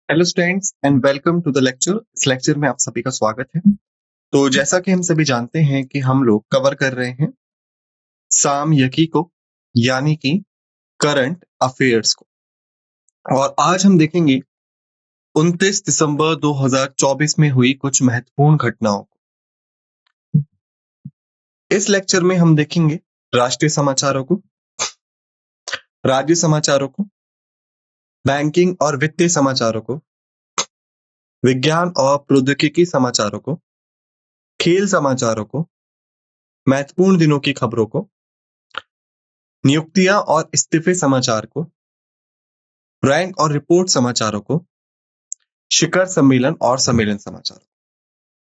Hello students and welcome to the lecture. इस lecture में आप सभी का स्वागत है। तो जैसा कि हम सभी जानते हैं कि हम लोग कवर कर रहे हैं सामयिकी को, यानी कि करंट अफेयर्स को, और आज हम देखेंगे 29 दिसंबर 2024 में हुई कुछ महत्वपूर्ण घटनाओं को। इस लेक्चर में हम देखेंगे राष्ट्रीय समाचारों को, राज्य समाचारों को, बैंकिंग और वित्तीय समाचारों को, विज्ञान और प्रौद्योगिकी समाचारों को, खेल समाचारों को, महत्वपूर्ण दिनों की खबरों को, नियुक्तियां और इस्तीफे समाचार को, रैंक और रिपोर्ट समाचारों को, शिखर सम्मेलन और सम्मेलन समाचार,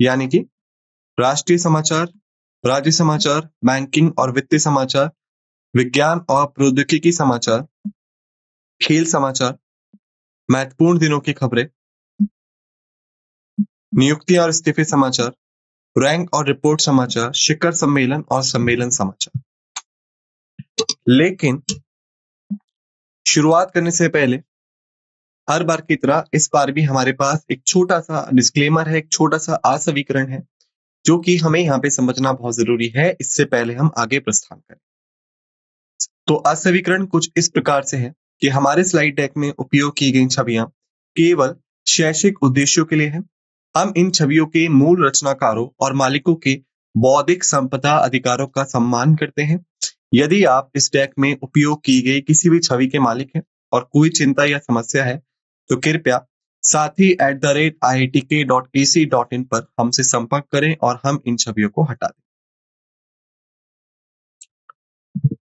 यानी कि राष्ट्रीय समाचार, राज्य समाचार, बैंकिंग और वित्तीय समाचार, विज्ञान और प्रौद्योगिकी समाचार, खेल समाचार, महत्वपूर्ण दिनों की खबरें, नियुक्तियां और इस्तीफे समाचार, रैंक और रिपोर्ट समाचार, शिखर सम्मेलन और सम्मेलन समाचार। लेकिन शुरुआत करने से पहले हर बार की तरह इस बार भी हमारे पास एक छोटा सा डिस्क्लेमर है, एक छोटा सा असवीकरण है, जो कि हमें यहाँ पे समझना बहुत जरूरी है इससे पहले हम आगे प्रस्थान करें। तो असवीकरण कुछ इस प्रकार से है कि हमारे स्लाइड डेक में उपयोग की गई छवियां केवल शैक्षिक उद्देश्यों के लिए है। हम इन छवियों के मूल रचनाकारों और मालिकों के बौद्धिक संपदा अधिकारों का सम्मान करते हैं। यदि आप इस डेक में उपयोग की गई किसी भी छवि के मालिक हैं और कोई चिंता या समस्या है तो कृपया sathi@iitk.ac.in पर हमसे संपर्क करें और हम इन छवियों को हटा दें।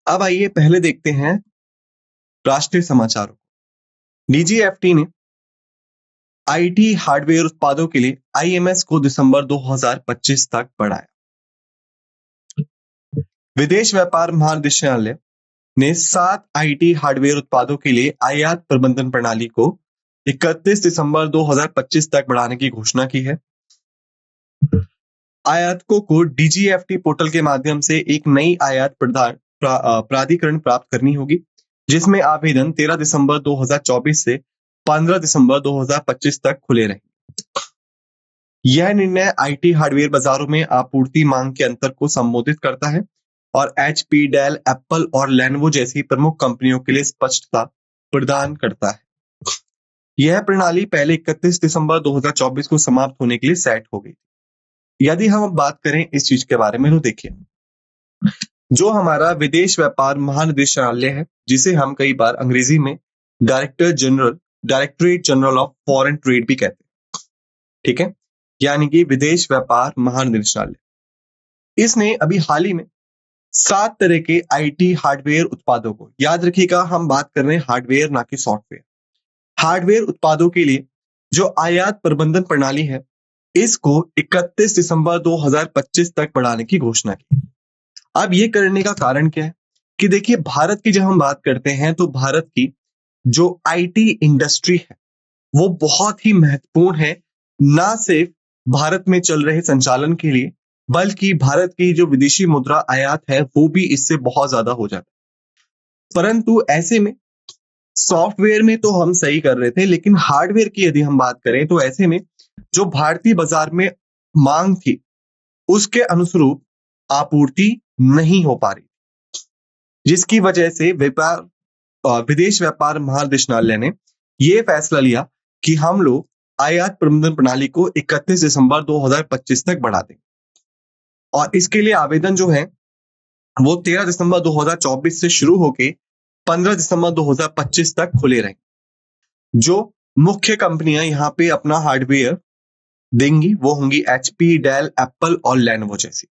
अब आइए पहले देखते हैं राष्ट्रीय समाचारों। निजी एफटी ने आईटी हार्डवेयर उत्पादों के लिए आईएमएस को दिसंबर 2025 तक बढ़ाया। विदेश व्यापार महानिदेशालय ने 7 आईटी हार्डवेयर उत्पादों के लिए आयात प्रबंधन प्रणाली को 31 दिसंबर 2025 तक बढ़ाने की घोषणा की है। आयातकों को डीजीएफटी पोर्टल के माध्यम से एक नई आयात प्राधिकरण प्राप्त करनी होगी, जिसमें आवेदन 13 दिसंबर 2024 से 15 दिसंबर 2025 तक खुले रहेंगे। यह निर्णय आईटी हार्डवेयर बाजारों में आपूर्ति मांग के अंतर को संबोधित करता है और एचपी, डेल, एप्पल और लेनोवो जैसी प्रमुख कंपनियों के लिए स्पष्टता प्रदान करता है। यह प्रणाली पहले 31 दिसंबर 2024 को समाप्त होने के लिए सेट हो गई। यदि हम अब बात करें इस चीज के बारे में तो देखिए, जो हमारा विदेश व्यापार महानिदेशालय है, जिसे हम कई बार अंग्रेजी में directorate general of foreign trade भी कहते हैं, ठीक है, यानी कि विदेश व्यापार महानिदेशालय, इसने अभी हाल ही में 7 तरह के आईटी हार्डवेयर उत्पादों को, याद रखिएगा हम बात कर रहे हैं हार्डवेयर ना कि सॉफ्टवेयर, हार्डवेयर उत्पादों के लिए जो आयात प्रबंधन प्रणाली है, इसको 31 दिसंबर 2025 तक बढ़ाने की घोषणा की। अब ये करने का कारण क्या है कि देखिए, भारत की जब हम बात करते हैं तो भारत की जो आईटी इंडस्ट्री है वो बहुत ही महत्वपूर्ण है, ना सिर्फ भारत में चल रहे संचालन के लिए, बल्कि भारत की जो विदेशी मुद्रा आयात है वो भी इससे बहुत ज्यादा हो जाता है। परंतु ऐसे में सॉफ्टवेयर में तो हम सही कर रहे थे, लेकिन हार्डवेयर की यदि हम बात करें तो ऐसे में जो भारतीय बाजार में मांग थी उसके अनुरूप आपूर्ति नहीं हो पा रही, जिसकी वजह से विदेश व्यापार महानिदेशालय ने यह फैसला लिया कि हम लोग आयात प्रबंधन प्रणाली को 31 दिसंबर 2025 तक बढ़ा दें, और इसके लिए आवेदन जो है वो 13 दिसंबर 2024 से शुरू होकर 15 दिसंबर 2025 तक खुले रहेंगे। जो मुख्य कंपनियां यहाँ पे अपना हार्डवेयर देंगी वो होंगी एचपी, डेल, एप्पल और लेनोवो जैसी।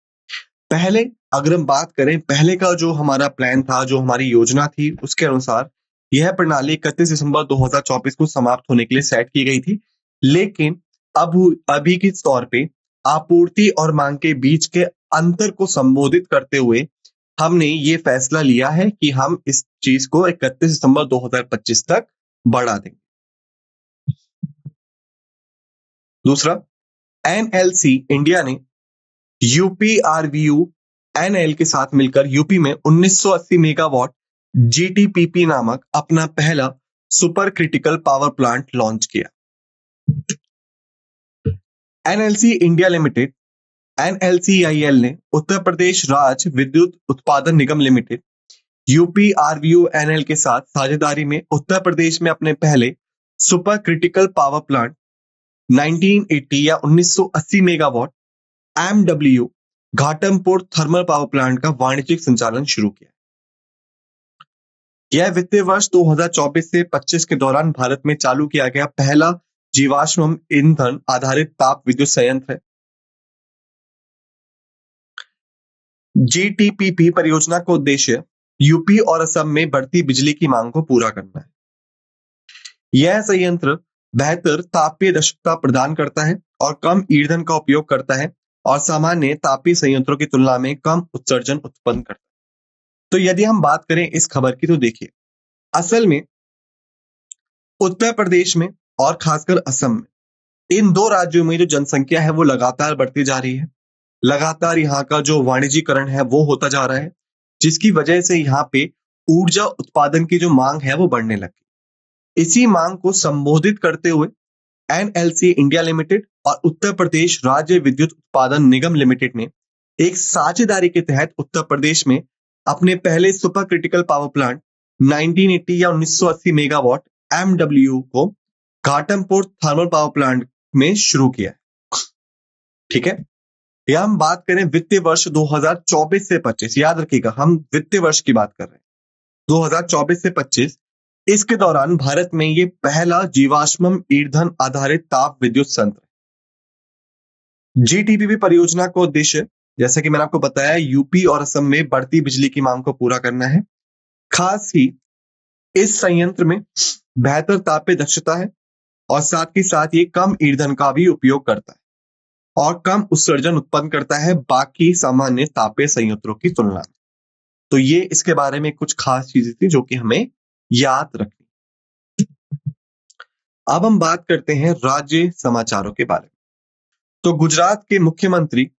पहले अगर हम बात करें, पहले का जो हमारा प्लान था, जो हमारी योजना थी, उसके अनुसार यह प्रणाली 31 दिसंबर 2024 को समाप्त होने के लिए सेट की गई थी, लेकिन अभी के तौर पे आपूर्ति और मांग के बीच के अंतर को संबोधित करते हुए हमने ये फैसला लिया है कि हम इस चीज को 31 दिसंबर 2025 तक बढ़ा देंगे। दूसरा, एनएलसी इंडिया ने यूपीआरवीयू एनएल के साथ मिलकर यूपी में 1980 मेगावाट जीटीपीपी नामक अपना पहला super critical power plant launch किया। एनएलसी इंडिया लिमिटेड एनएलसीआईएल ने उत्तर प्रदेश राज्य विद्युत उत्पादन निगम लिमिटेड यूपीआरवीयूएनएल के साथ साझेदारी में उत्तर प्रदेश में अपने पहले सुपर क्रिटिकल पावर प्लांट 1980 या 1980 megawatt MW Ghatampur thermal power plant का वाणिज्यिक संचालन शुरू किया। यह वित्तीय वर्ष 2024 से 25 के दौरान भारत में चालू किया गया पहला जीवाश्म ईंधन आधारित ताप विद्युत संयंत्र है। जीटीपीपी परियोजना का उद्देश्य यूपी और असम में बढ़ती बिजली की मांग को पूरा करना है। यह संयंत्र बेहतर तापीय दक्षता प्रदान करता है और कम ईंधन का उपयोग करता है और सामान्य तापीय संयंत्रों की तुलना में कम उत्सर्जन उत्पन्न करता है। तो यदि हम बात करें इस खबर की तो देखिए, असल में उत्तर प्रदेश में और खासकर असम में, इन दो राज्यों में जो जनसंख्या है वो लगातार बढ़ती जा रही है। लगातार यहाँ का जो वाणिज्यीकरण है वो होता जा रहा है, जिसकी वजह से यहाँ पे ऊर्जा उत्पादन की जो मांग है वो बढ़ने लगी। इसी मांग को संबोधित करते हुए एनएलसी इंडिया लिमिटेड और उत्तर प्रदेश राज्य विद्युत उत्पादन निगम लिमिटेड ने एक साझेदारी के तहत उत्तर प्रदेश में अपने पहले सुपर क्रिटिकल पावर प्लांट 1980 या 1980 मेगावाट एमडब्ल्यू को घाटमपुर थर्मल पावर प्लांट में शुरू किया है। ठीक है, या हम बात करें वित्तीय वर्ष 2024 से 25, याद रखिएगा हम वित्तीय वर्ष की बात कर रहे हैं 2024 से 25। इसके दौरान भारत में ये पहला जीवाश्म ईंधन आधारित ताप विद्युत संयंत्र है। जीटीपीपी परियोजना का उद्देश्य, जैसा कि मैंने आपको बताया, यूपी और असम में बढ़ती बिजली की मांग को पूरा करना है। खास ही इस संयंत्र में बेहतर तापीय दक्षता है और साथ ही साथ ये कम ईंधन का भी उपयोग करता है और कम उत्सर्जन उत्पन्न करता है बाकी सामान्य तापीय संयंत्रों की तुलना में। तो ये इसके बारे में कुछ खास चीजें थी जो कि हमें याद रखनी। अब हम बात करते हैं राज्य समाचारों के बारे में। तो गुजरात के मुख्यमंत्री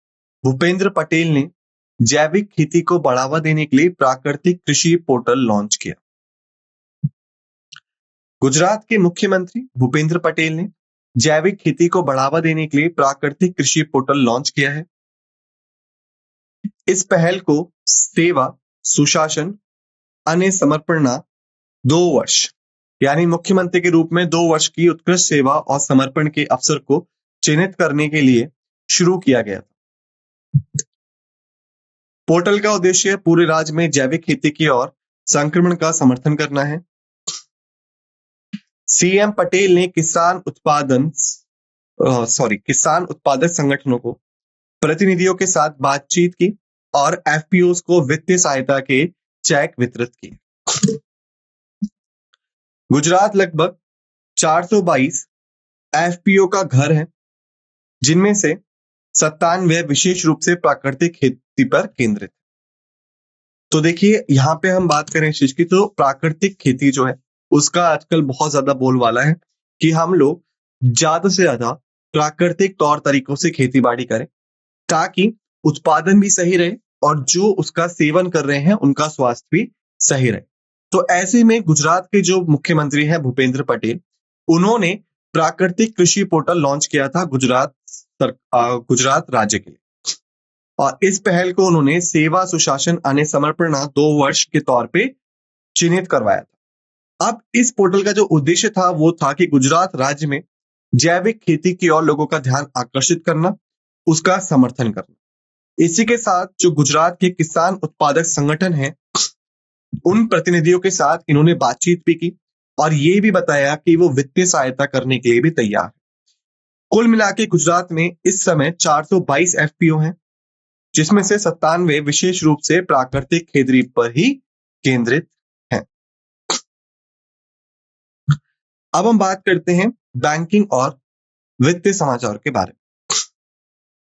भूपेंद्र पटेल ने जैविक खेती को बढ़ावा देने के लिए प्राकृतिक कृषि पोर्टल लॉन्च किया। गुजरात के मुख्यमंत्री भूपेंद्र पटेल ने जैविक खेती को बढ़ावा देने के लिए प्राकृतिक कृषि पोर्टल लॉन्च किया है। इस पहल को सेवा, सुशासन, अन्य समर्पणा 2 वर्ष यानी मुख्यमंत्री के रूप में 2 वर्ष की उत्कृष्ट सेवा और समर्पण के अवसर को चिन्हित करने के लिए शुरू किया गया था। पोर्टल का उद्देश्य पूरे राज्य में जैविक खेती की ओर संक्रमण का समर्थन करना है। सीएम पटेल ने किसान उत्पादक संगठनों को प्रतिनिधियों के साथ बातचीत की और एफपीओस को वित्तीय सहायता के चेक वितरित किए। गुजरात लगभग 422 एफपीओ का घर है, जिनमें से 97 विशेष रूप से प्राकृतिक खेती पर केंद्रित। तो देखिए यहाँ पे हम बात करें इस चीज की, तो प्राकृतिक खेती जो है उसका आजकल बहुत ज्यादा बोलबाला है कि हम लोग ज्यादा से ज्यादा प्राकृतिक तौर तरीकों से खेती बाड़ी करें ताकि उत्पादन भी सही रहे और जो उसका सेवन कर रहे हैं उनका स्वास्थ्य भी सही रहे। तो ऐसे में गुजरात के जो मुख्यमंत्री हैं भूपेंद्र पटेल, उन्होंने प्राकृतिक कृषि पोर्टल लॉन्च किया था गुजरात राज्य के लिए और इस पहल को उन्होंने सेवा, सुशासन, अन्य समर्पणा 2 वर्ष के तौर पे चिन्हित करवाया था। अब इस पोर्टल का जो उद्देश्य था वो था कि गुजरात राज्य में जैविक खेती की ओर लोगों का ध्यान आकर्षित करना, उसका समर्थन करना। इसी के साथ जो गुजरात के किसान उत्पादक संगठन हैं, उन प्रतिनिधियों के साथ इन्होंने बातचीत भी की और ये भी बताया कि वो वित्तीय सहायता करने के लिए भी तैयार है। कुल मिला के गुजरात में इस समय 422 एफपीओ हैं, जिसमें से 97 विशेष रूप से प्राकृतिक खेती पर ही केंद्रित हैं। अब हम बात करते हैं बैंकिंग और वित्तीय समाचार के बारे में।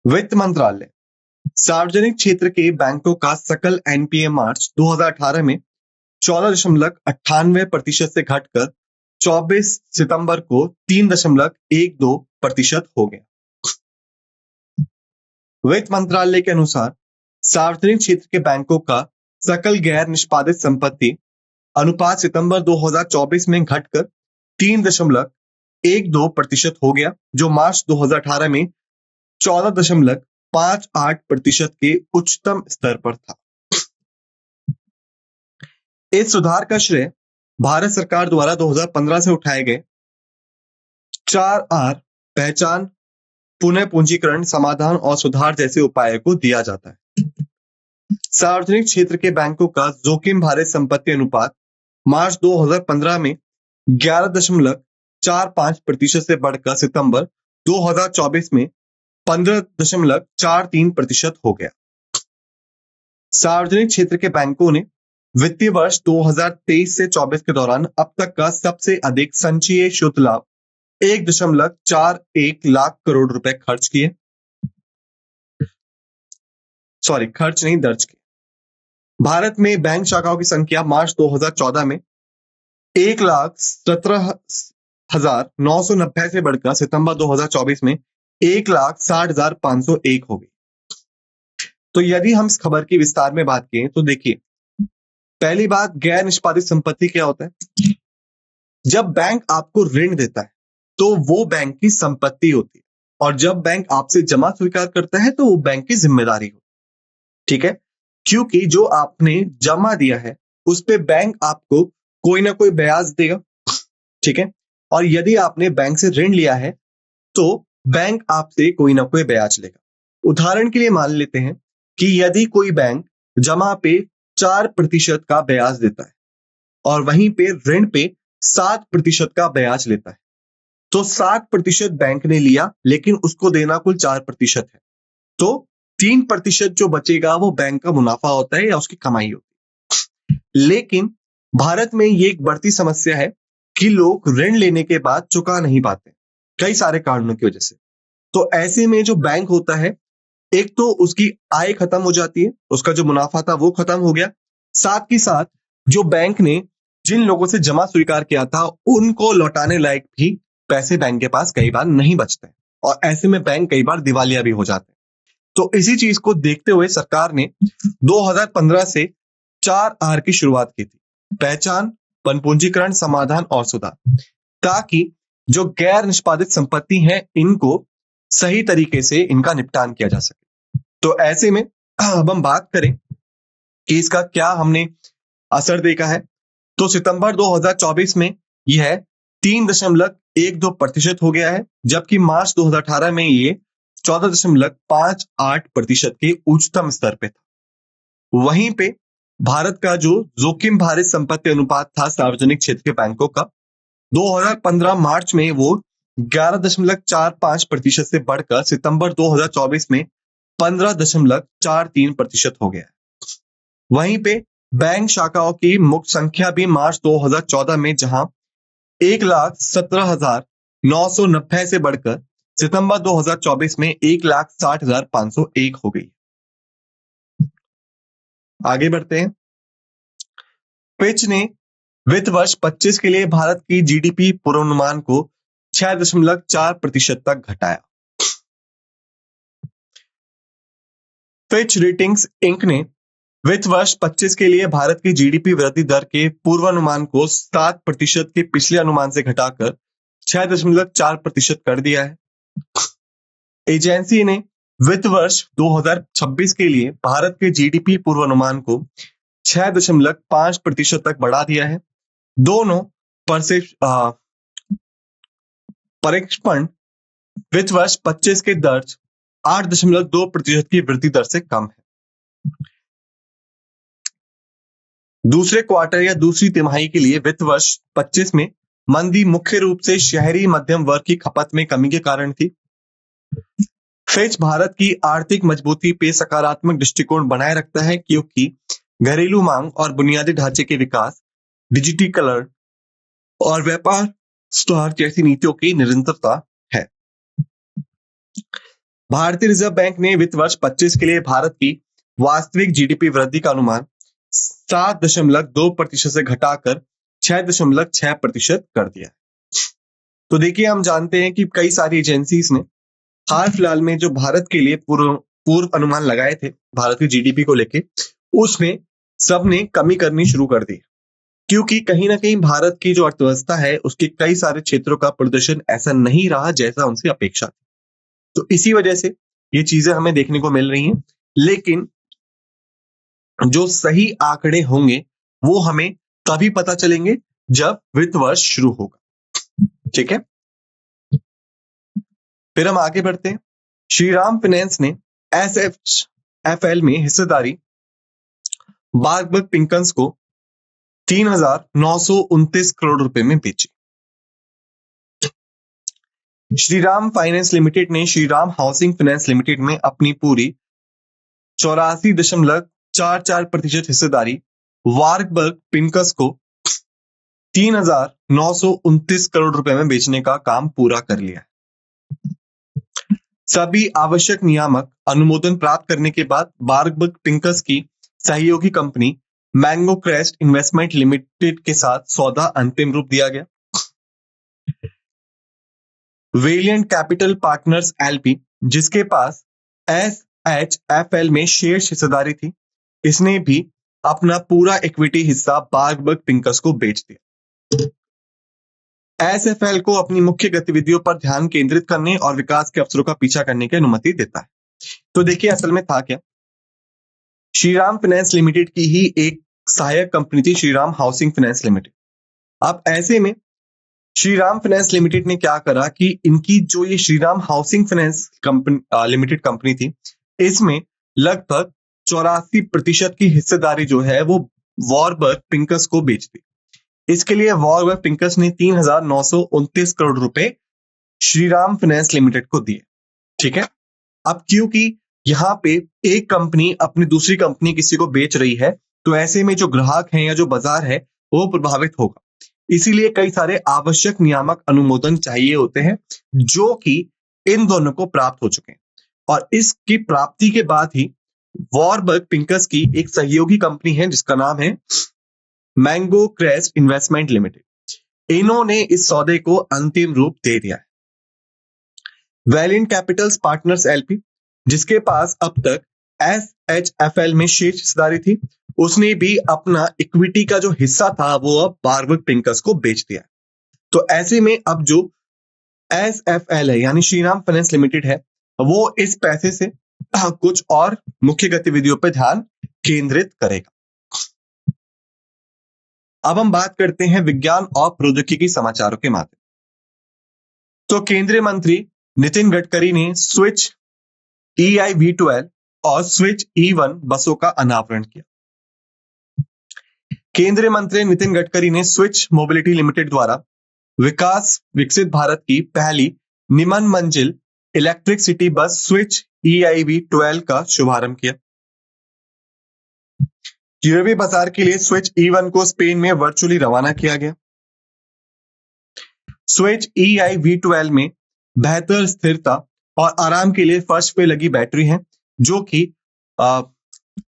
वित्त मंत्रालय सार्वजनिक क्षेत्र के बैंकों का सकल एनपीए मार्च 2018 में 14.98% से घटकर 24 सितंबर को 3.12% हो गया। वित्त मंत्रालय के अनुसार सार्वजनिक क्षेत्र के बैंकों का सकल गैर निष्पादित संपत्ति अनुपात सितंबर 2024 में घटकर 3.12% हो गया, जो मार्च 2018 में 14.58% के उच्चतम स्तर पर था। इस सुधार का श्रेय भारत सरकार द्वारा 2015 से उठाए गए 4R पहचान, पुनः पूंजीकरण, समाधान और सुधार जैसे उपायों को दिया जाता है। सार्वजनिक क्षेत्र के बैंकों का जोखिम भारित संपत्ति अनुपात मार्च 2015 में 11.45% से बढ़कर सितंबर 2024 में 15.43% हो गया। सार्वजनिक क्षेत्र के बैंकों ने वित्तीय वर्ष 2023 से 24 के दौरान अब तक का सबसे अधिक संचयी शुद्ध लाभ 1.41 लाख करोड़ रुपए खर्च नहीं दर्ज किए। भारत में बैंक शाखाओं की संख्या मार्च 2014 में 1,17,990 से बढ़कर सितंबर 2024 में 1,60,501 हो गई। तो यदि हम इस खबर की विस्तार में बात करें तो देखिए, पहली बात, गैर निष्पादित संपत्ति क्या होता है? जब बैंक आपको ऋण देता है तो वो बैंक की संपत्ति होती है, और जब बैंक आपसे जमा स्वीकार करता है तो वो बैंक की जिम्मेदारी होती है। ठीक है, क्योंकि जो आपने जमा दिया है उस पे बैंक आपको कोई ना कोई ब्याज देगा। ठीक है, और यदि आपने बैंक से ऋण लिया है तो बैंक आपसे कोई ना कोई ब्याज लेगा। उदाहरण के लिए मान लेते हैं कि यदि कोई बैंक जमा पे 4% का ब्याज देता है और वहीं पे ऋण पे 7% का ब्याज लेता है, तो 7% बैंक ने लिया लेकिन उसको देना कुल 4% है, तो 3% जो बचेगा वो बैंक का मुनाफा होता है या उसकी कमाई होती है। लेकिन भारत में ये एक बढ़ती समस्या है कि लोग ऋण लेने के बाद चुका नहीं पाते, कई सारे कारणों की वजह से। तो ऐसे में जो बैंक होता है, एक तो उसकी आय खत्म हो जाती है, उसका जो मुनाफा था वो खत्म हो गया, साथ ही साथ जो बैंक ने जिन लोगों से जमा स्वीकार किया था उनको लौटाने लायक भी पैसे बैंक के पास कई बार नहीं बचते, और ऐसे में बैंक कई बार दिवालिया भी हो जाते हैं। तो इसी चीज को देखते हुए सरकार ने 2015 से 4R की शुरुआत की थी, पहचान, पुनर्पूंजीकरण, समाधान और सुधार, ताकि जो गैर निष्पादित संपत्ति है इनको सही तरीके से इनका निपटान किया जा सके। तो ऐसे में अब हम बात करें कि इसका क्या हमने असर देखा है, तो सितंबर 2024 में यह 3.12% हो गया है, जबकि मार्च 2018 में ये 14.58% के उच्चतम स्तर पे था। वहीं पे भारत का जो जोखिम भारित संपत्ति अनुपात था सार्वजनिक क्षेत्र के बैंकों का, 2015 मार्च में वो 11.45% से बढ़कर सितंबर 2024 में 15.43% हो गया है। वहीं पे बैंक शाखाओं की मुक्त संख्या भी मार्च 2014 में जहां 1,17,990 से बढ़कर सितंबर 2024 में 1,60,501 हो गई। आगे बढ़ते हैं। फिच ने वित्त वर्ष 25 के लिए भारत की जीडीपी पूर्वानुमान को 6.4% तक घटाया। फिच रेटिंग्स इंक ने वित्त वर्ष 25 के लिए भारत की जीडीपी वृद्धि दर के पूर्वानुमान को 7% के पिछले अनुमान से घटाकर 6.4% कर दिया है। एजेंसी ने वित्त वर्ष 2026 के लिए भारत के जीडीपी पूर्वानुमान को 6.5% तक बढ़ा दिया है। दोनों परीक्षण वित्त वर्ष 25 के दर्ज 8.2% की वृद्धि दर से कम है। दूसरे क्वार्टर या दूसरी तिमाही के लिए वित्त वर्ष 25 में मंदी मुख्य रूप से शहरी मध्यम वर्ग की खपत में कमी के कारण थी। फिच भारत की आर्थिक मजबूती पे सकारात्मक दृष्टिकोण बनाए रखता है क्योंकि घरेलू मांग और बुनियादी ढांचे के विकास, डिजिटलीकरण और व्यापार सुधार जैसी नीतियों की निरंतरता है। भारतीय रिजर्व बैंक ने वित्त वर्ष 25 के लिए भारत की वास्तविक जीडीपी वृद्धि का अनुमान 7.2% से घटाकर 6.6% कर दिया। तो देखिए, हम जानते हैं कि कई सारी एजेंसीज ने हाल फिलहाल में जो भारत के लिए पूर्व अनुमान लगाए थे भारत की जीडीपी को लेके, उसमें सबने कमी करनी शुरू कर दी, क्योंकि कहीं ना कहीं भारत की जो अर्थव्यवस्था है उसके कई सारे क्षेत्रों का प्रदर्शन ऐसा नहीं रहा जैसा उनसे अपेक्षा थी। तो इसी वजह से ये चीजें हमें देखने को मिल रही हैं, लेकिन जो सही आंकड़े होंगे वो हमें तभी पता चलेंगे जब वित्त वर्ष शुरू होगा। ठीक है, फिर हम आगे बढ़ते हैं। श्रीराम फाइनेंस ने एसएफएल में हिस्सेदारी बार्गबर्ग पिंकन्स को 3,929 करोड़ रुपए में बेची। श्रीराम फाइनेंस लिमिटेड ने श्रीराम हाउसिंग फाइनेंस लिमिटेड में अपनी पूरी 84.44% हिस्सेदारी वार्गबर्ग पिंकस को 3,929 करोड़ रुपए में बेचने का काम पूरा कर लिया। सभी आवश्यक नियामक अनुमोदन प्राप्त करने के बाद वार्गबर्ग पिंकस की सहयोगी company mango crest investment limited के साथ सौदा अंतिम रूप दिया गया। वेलिएंट कैपिटल पार्टनर्स एलपी, जिसके पास एसएचएफएल में शेयर हिस्सेदारी थी, इसने भी अपना पूरा इक्विटी हिस्सा वार्गबर्ग पिंकस को बेच दिया। एसएफएल को अपनी मुख्य गतिविधियों पर ध्यान केंद्रित करने और विकास के अवसरों का पीछा करने की अनुमति देता है। तो देखिए असल में था क्या, श्रीराम फाइनेंस लिमिटेड की ही एक सहायक कंपनी थी श्रीराम हाउसिंग फाइनेंस लिमिटेड। अब ऐसे में श्रीराम फाइनेंस लिमिटेड ने क्या करा कि इनकी जो ये Shriram housing finance limited company थी, इसमें लगभग 84% की हिस्सेदारी जो है वो वार्गबर्ग पिंकस को बेच दी। इसके लिए वार्गबर्ग पिंकस ने 3,929 करोड़ रुपए श्रीराम फाइनेंस लिमिटेड को दिए। ठीक है, अब क्योंकि यहाँ पे एक कंपनी अपनी दूसरी कंपनी किसी को बेच रही है, तो ऐसे में जो ग्राहक हैं या जो बाजार है वो प्रभावित होगा। इसीलिए कई सारे आवश्यक नियामक अनुमोदन चाहिए होते हैं, जो कि इन दोनों को प्राप्त हो चुके हैं। और इसकी प्राप्ति के बाद ही वार्गबर्ग पिंकस की एक सहयोगी कंपनी है जिसका नाम है मैंगो क्रेस्ट इन्वेस्टमेंट लिमिटेड, इन्होंने इस सौदे को अंतिम रूप दे दिया है। वेलिएंट कैपिटल्स पार्टनर्स एलपी, जिसके पास अब तक एसएचएफएल में शेयर हिस्सेदारी थी, उसने भी अपना इक्विटी का जो हिस्सा था वो अब वार्गबर्ग पिंकस को बेच दिया। तो ऐसे में अब जो एसएफएल है यानी श्रीराम फाइनेंस लिमिटेड है, वो इस पैसे से कुछ और मुख्य गतिविधियों पर ध्यान केंद्रित करेगा। अब हम बात करते हैं विज्ञान और प्रौद्योगिकी समाचारों के माध्यम। तो केंद्रीय मंत्री नितिन गडकरी ने स्विच EI V12 और स्विच E1 बसों का अनावरण किया। केंद्रीय मंत्री नितिन गडकरी ने स्विच मोबिलिटी लिमिटेड द्वारा विकसित भारत की पहली निम्न मंजिल electric city bus switch EI V12 का शुभारंभ किया। यूरोपीय बाजार के लिए स्विच E1 को स्पेन में वर्चुअली रवाना किया गया। स्विच EI V12 में बेहतर स्थिरता और आराम के लिए फर्श पे लगी बैटरी है, जो कि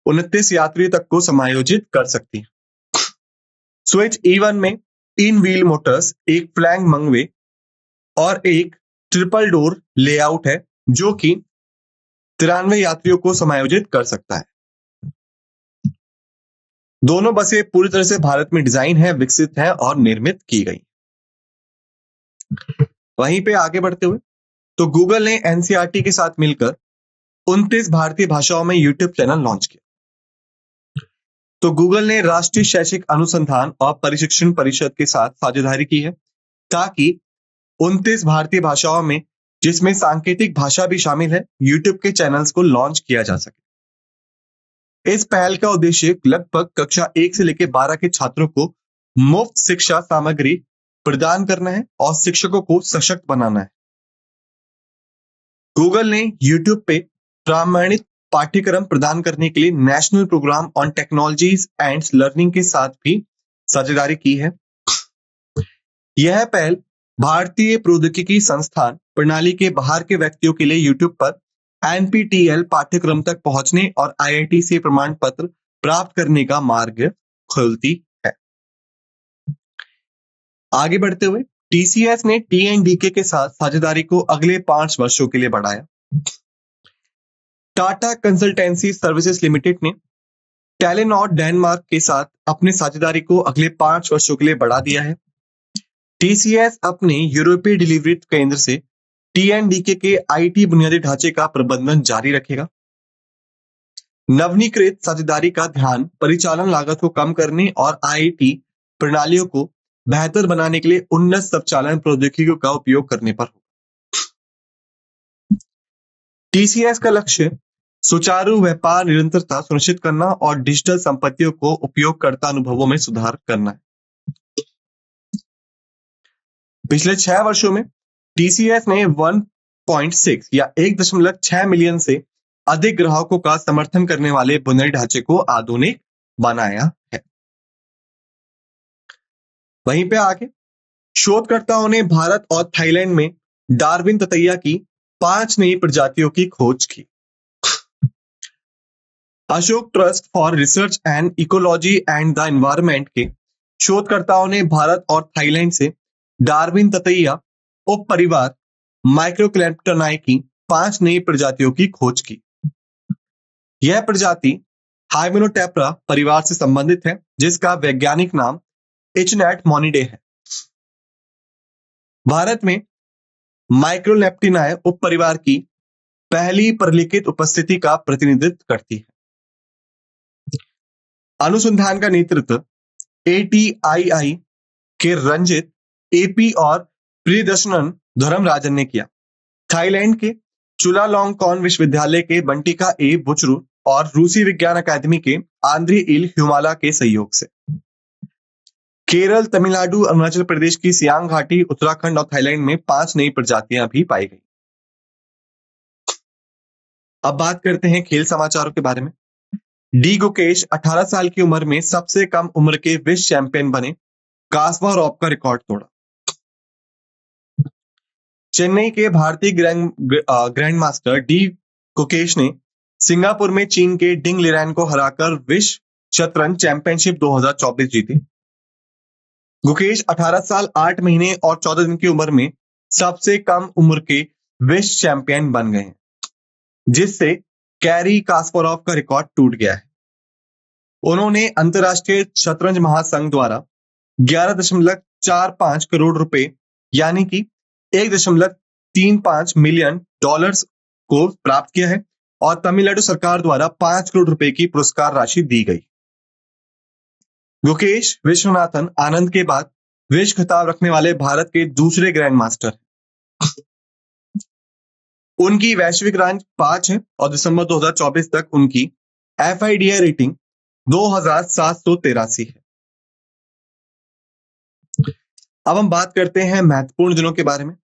29 यात्री तक को समायोजित कर सकती है। स्विच E1 में 3 व्हील मोटर्स, एक फ्लैंग मंगवे और एक ट्रिपल डोर लेआउट है, जो कि 93 यात्रियों को समायोजित कर सकता है। दोनों बसें पूरी तरह से भारत में डिजाइन है, विकसित है और निर्मित की गई। वहीं पे आगे बढ़ते हुए तो गूगल ने एनसीईआरटी के साथ मिलकर 29 भारतीय भाषाओं में यूट्यूब चैनल लॉन्च किया। तो गूगल ने राष्ट्रीय शैक्षिक अनुसंधान और प्रशिक्षण परिषद के साथ साझेदारी की है, ताकि 29 भारतीय भाषाओं में, जिसमें सांकेतिक भाषा भी शामिल है, यूट्यूब के चैनल्स को लॉन्च किया जा सके। इस पहल का उद्देश्य लगभग कक्षा 1 से लेकर 12 के छात्रों को मुफ्त शिक्षा सामग्री प्रदान करना है और शिक्षकों को सशक्त बनाना है। गूगल ने यूट्यूब पे प्रमाणित पाठ्यक्रम प्रदान करने के लिए national program on technologies and learning के साथ भी साझेदारी की है। यह पहल भारतीय प्रौद्योगिकी संस्थान प्रणाली के बाहर के व्यक्तियों के लिए यूट्यूब पर NPTEL पाठ्यक्रम तक पहुंचने और IIT से प्रमाण पत्र प्राप्त करने का मार्ग खोलती है। आगे बढ़ते हुए TCS ने TNDK के साथ साझेदारी को अगले 5 वर्षों के लिए बढ़ाया। टाटा कंसल्टेंसी सर्विसेज लिमिटेड ने टेलीनॉर डेनमार्क के साथ अपनी साझेदारी को अगले 5 वर्षों के लिए बढ़ा दिया है। TCS अपने यूरोपीय डिलीवरी केंद्र से TNDK के IT बुनियादी ढांचे का प्रबंधन जारी रखेगा। नवनीकृत साझेदारी का ध्यान परिचालन लागत को कम करने और IT प्रणालियों को बेहतर बनाने के लिए उन्नत स्वचालन प्रौद्योगिकियों का उपयोग करने पर होगा। TCS का लक्ष्य सुचारू व्यापार निरंतरता सुनिश्चित करना और डिजिटल संपत्तियों को उपयोगकर्ता अनुभवों में सुधार करना है। पिछले 6 वर्षों में TCS ने 1.6 या 1.6 मिलियन से अधिक ग्राहकों का समर्थन करने वाले बुनियादी ढांचे को आधुनिक बनाया है। वहीं पे आगे शोधकर्ताओं ने भारत और थाईलैंड में डार्विन ततैया की 5 नई प्रजातियों की खोज की। Ashok trust for research and ecology and the environment के शोधकर्ताओं ने भारत और थाईलैंड से डार्विन ततैया उप परिवार माइक्रोक्लेप्टोनाई की 5 नई प्रजातियों की खोज की। यह प्रजाति हाइमेनोटेप्रा परिवार से संबंधित है, जिसका वैज्ञानिक नाम इचनेट मोनिडे है। भारत में माइक्रोलेप्टिनाई उप परिवार की पहली परिलिखित उपस्थिति का प्रतिनिधित्व करती है। अनुसंधान का नेतृत्व ATII के रंजित AP और प्रियदर्शनन धर्मराजन ने किया। थाईलैंड के चुलालोंगकॉन विश्वविद्यालय के बंटिका A बुचरू और रूसी विज्ञान अकादमी के आंद्रे इल ह्यूमाला के सहयोग से। केरल, तमिलनाडु, अरुणाचल प्रदेश की सियांग घाटी, उत्तराखंड और थाईलैंड में 5 नई प्रजातियां भी पाई गई। अब बात करते हैं खेल समाचारों के बारे में। डी गुकेश 18 साल की उम्र में सबसे कम उम्र के विश्व चैंपियन बने, कास्पारोव का रिकॉर्ड तोड़ा। चेन्नई के भारतीय ग्रैंड मास्टर डी गुकेश ने सिंगापुर में चीन के डिंग लिरैन को हराकर विश्व शतरंज चैंपियनशिप 2024 जीती। गुकेश 18 साल 8 महीने और 14 दिन की उम्र में सबसे कम उम्र के विश्व चैंपियन बन गए हैं, जिससे कैरी कास्पारोव का रिकॉर्ड टूट गया है। उन्होंने अंतरराष्ट्रीय शतरंज महासंघ द्वारा 11.45 करोड़ रुपए यानी कि 1.35 मिलियन डॉलर्स को प्राप्त किया है और तमिलनाडु सरकार द्वारा 5 करोड़ रुपए की पुरस्कार राशि दी गई। गुकेश विश्वनाथन आनंद के बाद विश्व खिताब रखने वाले भारत के दूसरे ग्रैंड मास्टर। उनकी वैश्विक रैंक 5 है और दिसंबर 2024 तक उनकी FIDE रेटिंग 2783 है। अब हम बात करते हैं महत्वपूर्ण दिनों के बारे में।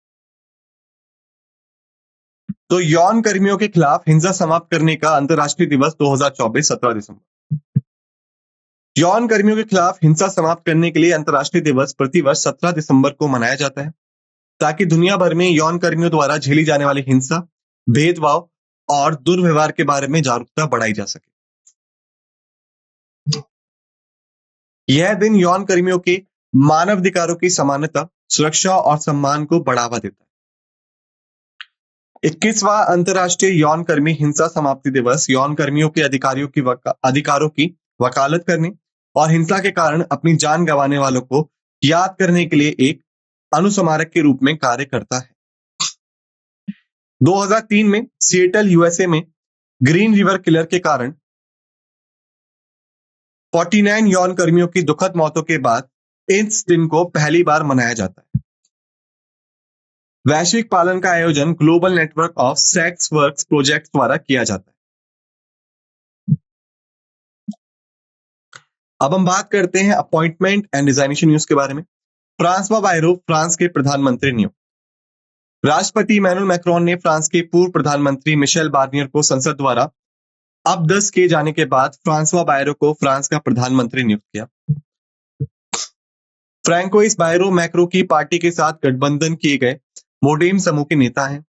तो यौन कर्मियों के खिलाफ हिंसा समाप्त करने का अंतर्राष्ट्रीय दिवस 2024 17 दिसंबर। यौन कर्मियों के खिलाफ हिंसा समाप्त करने के लिए अंतर्राष्ट्रीय दिवस प्रतिवर्ष 17 दिसंबर को मनाया जाता है, ताकि दुनिया भर में यौन कर्मियों द्वारा झेली जाने वाली हिंसा, भेदभाव और दुर्व्यवहार के बारे में जागरूकता बढ़ाई जा सके। यह दिन यौन कर्मियों के मानवाधिकारों की समानता, सुरक्षा और सम्मान को बढ़ावा देता है। 21वां अंतर्राष्ट्रीय यौन कर्मी हिंसा समाप्ति दिवस यौन कर्मियों के अधिकारों की वकालत करने और हिंसा के कारण अपनी जान गंवाने वालों को याद करने के लिए एक अनुस्मारक के रूप में कार्य करता है। 2003 में सिएटल USA में ग्रीन रिवर किलर के कारण 49 यौन कर्मियों की दुखद मौतों के बाद इस दिन को पहली बार मनाया जाता है। वैश्विक पालन का आयोजन global network of sex works project द्वारा किया जाता है। अब हम बात करते हैं अपॉइंटमेंट एंड रिजाइनेशन न्यूज के बारे में। फ्रांसवा बायरो फ्रांस के प्रधानमंत्री नियुक्त। राष्ट्रपति इमैनुअल मैक्रोन ने फ्रांस के पूर्व प्रधानमंत्री मिशेल बार्नियर को संसद द्वारा अपदस्थ किए जाने के बाद फ्रांसवा बायरो को फ्रांस का प्रधानमंत्री नियुक्त किया। फ्रैंकोइस बायरो मैक्रो की पार्टी के साथ गठबंधन किए गए मोडेम समूह के नेता हैं।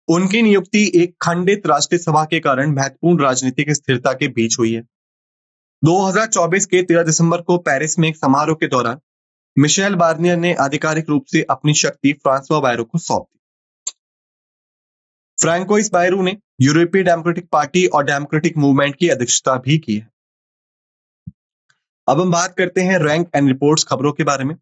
उनकी नियुक्ति एक खंडित राष्ट्रीय सभा के कारण महत्वपूर्ण राजनीतिक स्थिरता के बीच हुई है। 2024 के 13 दिसंबर को पेरिस में एक समारोह के दौरान मिशेल बार्नियर ने आधिकारिक रूप से अपनी शक्ति फ्रांसवा बायरो को सौंप दी। फ्रैंकोइस बायरो ने यूरोपीय डेमोक्रेटिक पार्टी और डेमोक्रेटिक मूवमेंट की अध्यक्षता भी की है। अब हम बात करते हैं रैंक एंड रिपोर्ट्स खबरों के बारे में।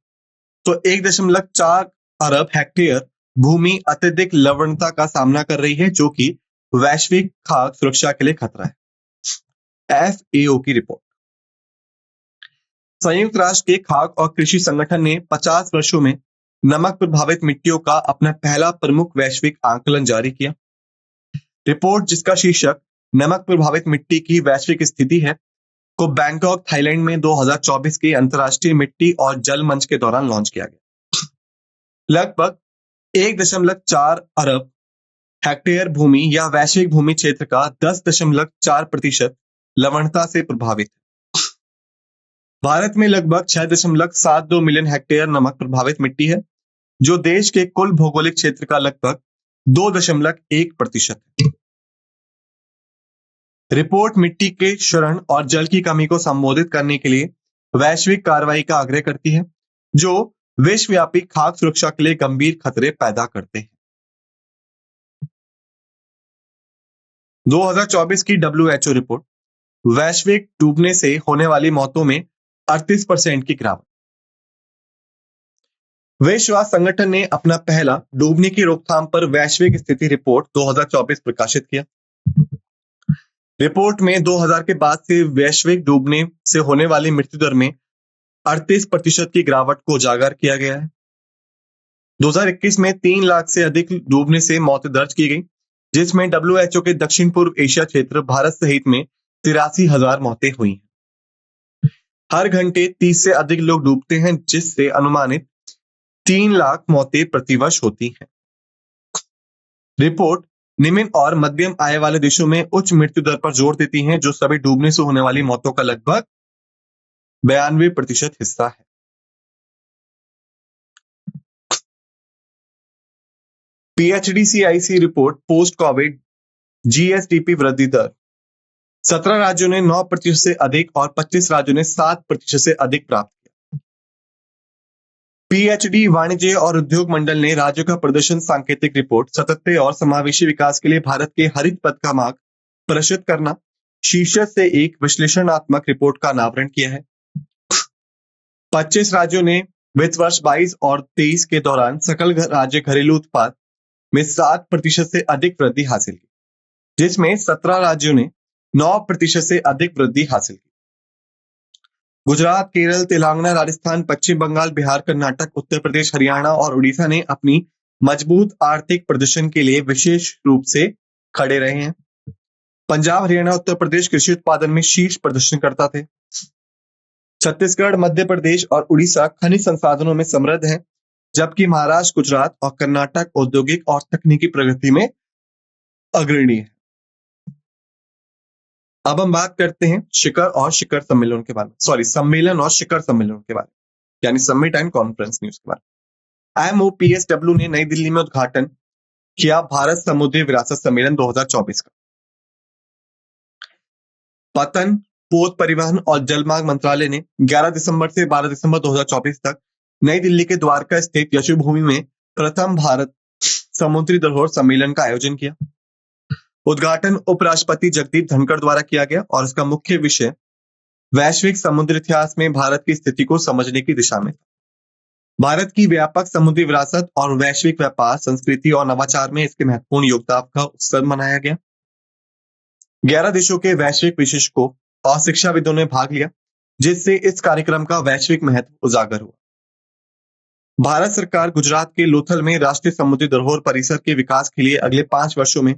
तो 1.4 अरब हेक्टेयर भूमि अत्यधिक लवणता का सामना कर रही है, जो कि वैश्विक खाद्य सुरक्षा के लिए खतरा है। FAO की रिपोर्ट। संयुक्त राष्ट्र के खाद्य और कृषि संगठन ने 50 वर्षों में नमक प्रभावित मिट्टियों का अपना पहला प्रमुख वैश्विक आंकलन जारी किया। रिपोर्ट, जिसका शीर्षक नमक प्रभावित मिट्टी की वैश्विक स्थिति है, को बैंकॉक, थाईलैंड में 2024 के अंतर्राष्ट्रीय मिट्टी और जल मंच के दौरान लॉन्च किया गया। लगभग 1.4 अरब हेक्टेयर भूमि या वैश्विक भूमि क्षेत्र का 10.4% लवणता से प्रभावित है। भारत में लगभग 6.72 मिलियन हेक्टेयर नमक प्रभावित मिट्टी है, जो देश के कुल भौगोलिक क्षेत्र का लगभग 2.1% है। रिपोर्ट मिट्टी के क्षरण और जल की कमी को संबोधित करने के लिए वैश्विक कार्रवाई का आग्रह करती है, जो विश्वव्यापी खाद्य सुरक्षा के लिए गंभीर खतरे पैदा करते हैं। 2024 की WHO रिपोर्ट, वैश्विक डूबने से होने वाली मौतों में 38% की गिरावट। विश्व स्वास्थ्य संगठन ने अपना पहला डूबने की रोकथाम पर वैश्विक स्थिति रिपोर्ट 2024 प्रकाशित किया। रिपोर्ट में 2000 के बाद से वैश्विक डूबने से होने वाली मृत्यु दर में 38% की गिरावट को उजागर किया गया है। 2021 में 3 लाख से अधिक डूबने से मौतें दर्ज की गई, जिसमें WHO के दक्षिण पूर्व एशिया क्षेत्र भारत सहित में 83,000 मौतें हुई हैं। हर घंटे 30 से अधिक लोग डूबते हैं, जिससे अनुमानित 3 लाख मौतें प्रतिवर्ष होती हैं। रिपोर्ट निम्न और मध्यम आय वाले देशों में उच्च मृत्यु दर पर जोर देती हैं, जो सभी डूबने से होने वाली मौतों का लगभग 92% हिस्सा है। PHDCIC report, post Covid GSDP वृद्धि दर। 17 राज्यों ने 9% से अधिक और 25 राज्यों ने 7% से अधिक प्राप्त किया। PhD वाणिज्य और उद्योग मंडल ने राज्यों का प्रदर्शन सांकेतिक रिपोर्ट, सातत्य और समावेशी विकास के लिए भारत के हरित पथ का मार्ग प्रशस्त करना शीर्षक से एक विश्लेषणात्मक रिपोर्ट का अनावरण किया है। 25 राज्यों ने वित्त वर्ष 22 और 23 के दौरान सकल राज्य घरेलू उत्पाद में 7% से अधिक वृद्धि हासिल की, जिसमें 17 राज्यों ने 9% से अधिक वृद्धि हासिल की। गुजरात, केरल, तेलंगाना, राजस्थान, पश्चिम बंगाल, बिहार, कर्नाटक, उत्तर प्रदेश, हरियाणा और उड़ीसा ने अपनी मजबूत आर्थिक प्रदर्शन के लिए विशेष रूप से खड़े रहे हैं। पंजाब, हरियाणा, उत्तर प्रदेश कृषि उत्पादन में शीर्ष प्रदर्शन करता थे। छत्तीसगढ़, मध्य प्रदेश और उड़ीसा खनिज संसाधनों में समृद्ध है, जबकि महाराष्ट्र, गुजरात और कर्नाटक औद्योगिक और तकनीकी प्रगति में अग्रणी है। अब हम बात करते हैं शिखर और शिखर सम्मेलन के बारे में, सम्मेलन और शिखर सम्मेलन के बारे में, यानी समिट एंड कॉन्फ्रेंस न्यूज के बारे में। MOPSW ने नई दिल्ली में उद्घाटन किया भारत समुद्री विरासत सम्मेलन 2024 का। पतन, पोत परिवहन और जलमार्ग मंत्रालय ने 11 दिसंबर से 12 दिसंबर 2024 तक नई दिल्ली के द्वारका स्थित यशोभूमि में प्रथम भारत समुद्री धरोहर सम्मेलन का आयोजन किया। उद्घाटन उपराष्ट्रपति जगदीप धनखड़ द्वारा किया गया और इसका मुख्य विषय वैश्विक समुद्री इतिहास में भारत की स्थिति को समझने की दिशा में था। भारत की व्यापक समुद्री विरासत और वैश्विक व्यापार, संस्कृति और नवाचार में इसके महत्वपूर्ण योगदान का उत्सव मनाया गया। 11 देशों के वैश्विक विशेषज्ञों और शिक्षाविदों ने भाग लिया, जिससे इस कार्यक्रम का वैश्विक महत्व उजागर हुआ। भारत सरकार गुजरात के लोथल में राष्ट्रीय समुद्री धरोहर परिसर के विकास के लिए अगले 5 वर्षों में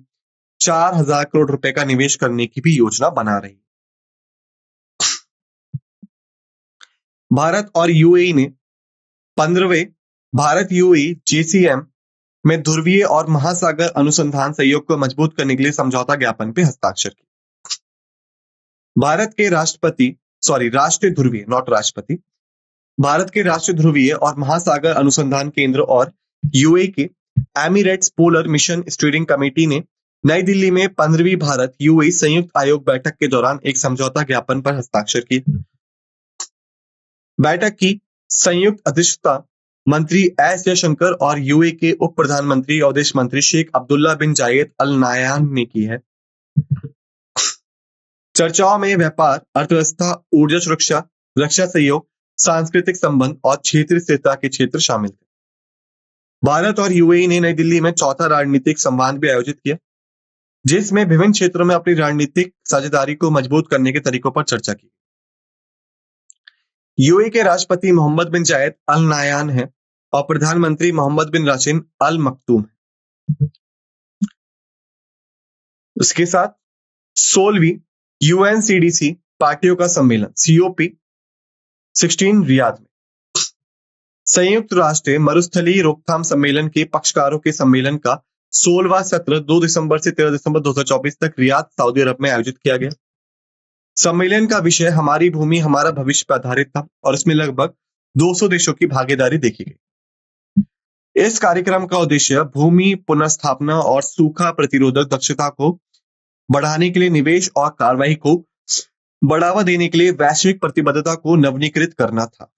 4,000 करोड़ रुपए का निवेश करने की भी योजना बना रही है। भारत और UAE ने 15वें भारत UAE JCM में ध्रुवीय और महासागर अनुसंधान सहयोग को मजबूत करने के लिए समझौता ज्ञापन पे हस्ताक्षर किए। भारत के राष्ट्रीय ध्रुवीय और महासागर अनुसंधान केंद्र और UAE के Emirates polar mission steering committee ने नई दिल्ली में 15वीं भारत UAE संयुक्त आयोग बैठक के दौरान एक समझौता ज्ञापन पर हस्ताक्षर किए। बैठक की संयुक्त अध्यक्षता मंत्री एस जयशंकर और UAE के उप प्रधानमंत्री और विदेश मंत्री शेख अब्दुल्ला बिन जायद अल नायान ने की है। चर्चाओं में व्यापार, अर्थव्यवस्था, ऊर्जा सुरक्षा, रक्षा सहयोग, सांस्कृतिक संबंध और क्षेत्रीय स्थिरता के क्षेत्र शामिल थे। भारत और यूएई ने नई दिल्ली में चौथा रणनीतिक संवाद भी आयोजित किया, जिसमें विभिन्न क्षेत्रों में अपनी रणनीतिक साझेदारी को मजबूत करने के तरीकों पर चर्चा की। यूएई के राष्ट्रपति मोहम्मद बिन जायद अल नायान हैं और प्रधानमंत्री मोहम्मद बिन राशिद अल मक्तूम हैं। उसके साथ 16वीं यूएनसीडीसी पार्टियों का सम्मेलन COP16 रियाद में, संयुक्त राष्ट्र मरुस्थलीय रोकथाम सम्मेलन के पक्षकारों के सम्मेलन का 16वां सत्र 2 दिसंबर से 13 दिसंबर 2024 तक रियाद, सऊदी अरब में आयोजित किया गया। सम्मेलन का विषय हमारी भूमि हमारा भविष्य पर आधारित था और इसमें लगभग 200 देशों की भागीदारी देखी गई। इस कार्यक्रम का उद्देश्य भूमि पुनर्स्थापना और सूखा प्रतिरोधक दक्षता को बढ़ाने के लिए निवेश और कार्रवाई को बढ़ावा देने के लिए वैश्विक प्रतिबद्धता को नवीनीकृत करना था।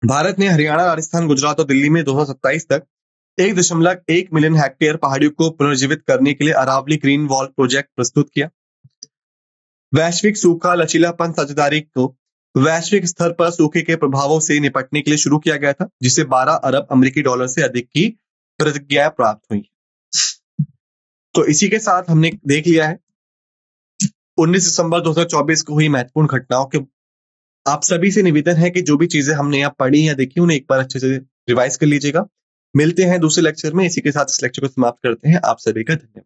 भारत ने हरियाणा, राजस्थान, गुजरात और दिल्ली में 2027 तक 1.1 मिलियन हेक्टेयर पहाड़ियों को पुनर्जीवित करने के लिए अरावली ग्रीन वॉल प्रोजेक्ट प्रस्तुत किया। वैश्विक सूखा लचीलापन साझेदारी को वैश्विक स्तर पर सूखे के प्रभावों से निपटने के लिए शुरू किया गया था, जिसे 12 अरब अमेरिकी डॉलर से अधिक की प्रतिज्ञा प्राप्त हुई। तो इसी के साथ हमने देख लिया है 19 दिसंबर 2024 को हुई महत्वपूर्ण घटनाओं के। आप सभी से निवेदन है कि जो भी चीजें हमने यहाँ पढ़ी या देखी उन्हें एक बार अच्छे से रिवाइज कर लीजिएगा। मिलते हैं दूसरे लेक्चर में। इसी के साथ इस लेक्चर को समाप्त करते हैं। आप सभी का धन्यवाद।